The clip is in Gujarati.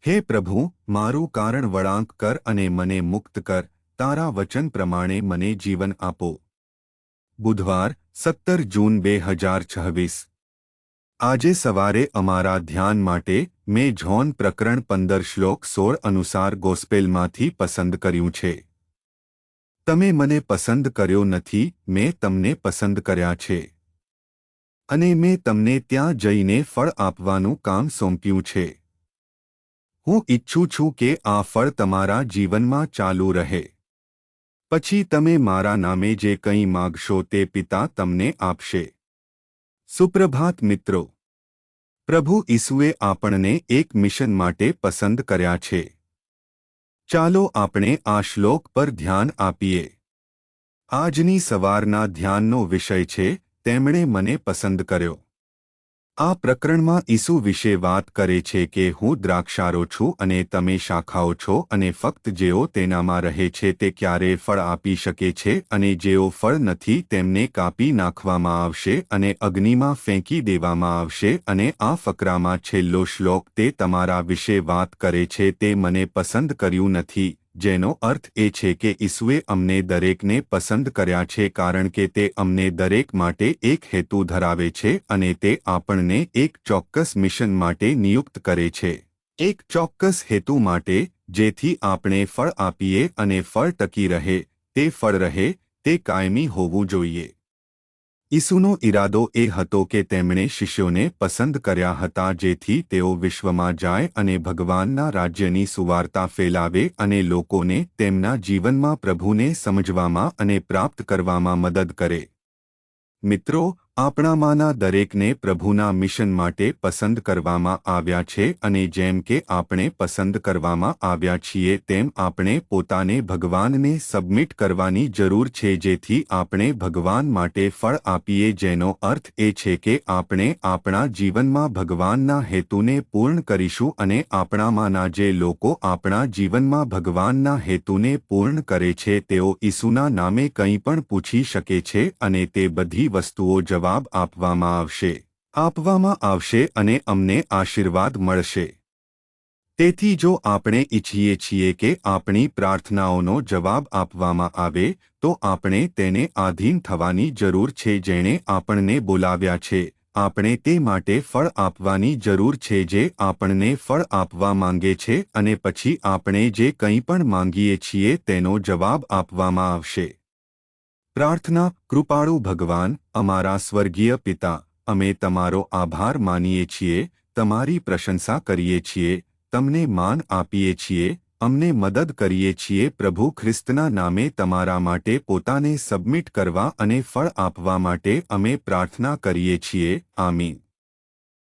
હે પ્રભુ, મારું કારણ વળાંક કર અને મને મુક્ત કર, તારા વચન પ્રમાણે મને જીવન આપો. બુધવાર 17 જૂન 2026. આજે સવારે અમારા ધ્યાન માટે મેં જોન પ્રકરણ 15 શ્લોક 16 અનુસાર ગોસ્પેલમાંથી પસંદ કર્યું છે. તમે મને પસંદ કર્યો નથી, મેં તમને પસંદ કર્યા છે. અને મેં તમને ત્યાં જઈને ફળ આપવાનું કામ સોંપ્યું છે. હું ઈચ્છું છું કે આ ફળ તમારા જીવનમાં ચાલુ રહે. પછી તમે મારા નામે જે કંઈ માગશો તે પિતા તમને આપશે. સુપ્રભાત મિત્રો. પ્રભુ ઈસુએ આપણને એક મિશન માટે પસંદ કર્યા છે. ચાલો આપણે આ શ્લોક પર ધ્યાન આપીએ. આજની સવારના ધ્યાનનો વિષય છે, તેમણે મને પસંદ કર્યો. આ પ્રકરણમાં ઈસુ વિશે વાત કરે છે કે હું દ્રાક્ષારો છું અને તમે શાખાઓ છો, અને ફક્ત જેઓ તેનામાં રહે છે તે ક્યારેય ફળ આપી શકે છે, અને જેઓ ફળ નથી તેમને કાપી નાખવામાં આવશે અને અગ્નિમાં ફેંકી દેવામાં આવશે. અને આ ફકરામાં છેલ્લો શ્લોક તે તમારા વિશે વાત કરે છે, તે મને પસંદ કર્યું નથી, જેનો અર્થ એ છે કે ઈસુએ અમને દરેકને પસંદ કર્યા છે કારણ કે તે અમને દરેક માટે એક હેતુ ધરાવે છે અને તે આપણને એક ચોક્કસ મિશન માટે નિયુક્ત કરે છે. એક ચોક્કસ હેતુ માટે, જેથી આપણે ફળ આપીએ અને ફળ ટકી રહે, તે ફળ રહે, તે કાયમી હોવું જોઈએ. ઈસુનો ઈરાદો એ હતો કે તેમણે શિષ્યોને પસંદ કર્યા હતા જેથી તેઓ વિશ્વમાં જાય અને ભગવાનના રાજ્યની સુવાર્તા ફેલાવે અને લોકોને તેમના જીવનમાં પ્રભુને સમજવામાં અને પ્રાપ્ત કરવામાં મદદ કરે. મિત્રો, આપણામાંના દરેકને પ્રભુના મિશન માટે પસંદ કરવામાં આવ્યા છે અને જેમ કે આપણે પસંદ કરવામાં આવ્યા છીએ તેમ આપણે પોતાને ભગવાનને સબમિટ કરવાની જરૂર છે જેથી આપણે ભગવાન માટે ફળ આપીએ, જેનો અર્થ એ છે કે આપણે આપણા જીવનમાં ભગવાનના હેતુને પૂર્ણ કરીશું અને આપણામાંના જે લોકો આપણા જીવનમાં ભગવાનના હેતુને પૂર્ણ કરે છે તેઓ ઈસુના નામે કંઈ પણ પૂછી શકે છે અને તે બધી વસ્તુઓ જવાબ આપવામાં આવશે અને અમને આશીર્વાદ મળશે. તેથી જો આપણે ઈચ્છીએ છીએ કે આપણી પ્રાર્થનાઓનો જવાબ આપવામાં આવે, તો આપણે તેને આધીન થવાની જરૂર છે જેણે આપણને બોલાવ્યા છે. આપણે તે માટે ફળ આપવાની જરૂર છે જે આપણને ફળ આપવા માંગે છે અને પછી આપણે જે કંઈ પણ માંગીએ છીએ તેનો જવાબ આપવામાં આવશે. પ્રાર્થના. કૃપાળુ ભગવાન, અમારા સ્વર્ગીય પિતા, અમે તમારો આભાર માનીએ છીએ, તમારી પ્રશંસા કરીએ છીએ, તમને માન આપીએ છીએ, અમને મદદ કરીએ છીએ પ્રભુ ખ્રિસ્તના નામે તમારા માટે પોતાને સબમિટ કરવા અને ફળ આપવા માટે અમે પ્રાર્થના કરીએ છીએ. આમીન.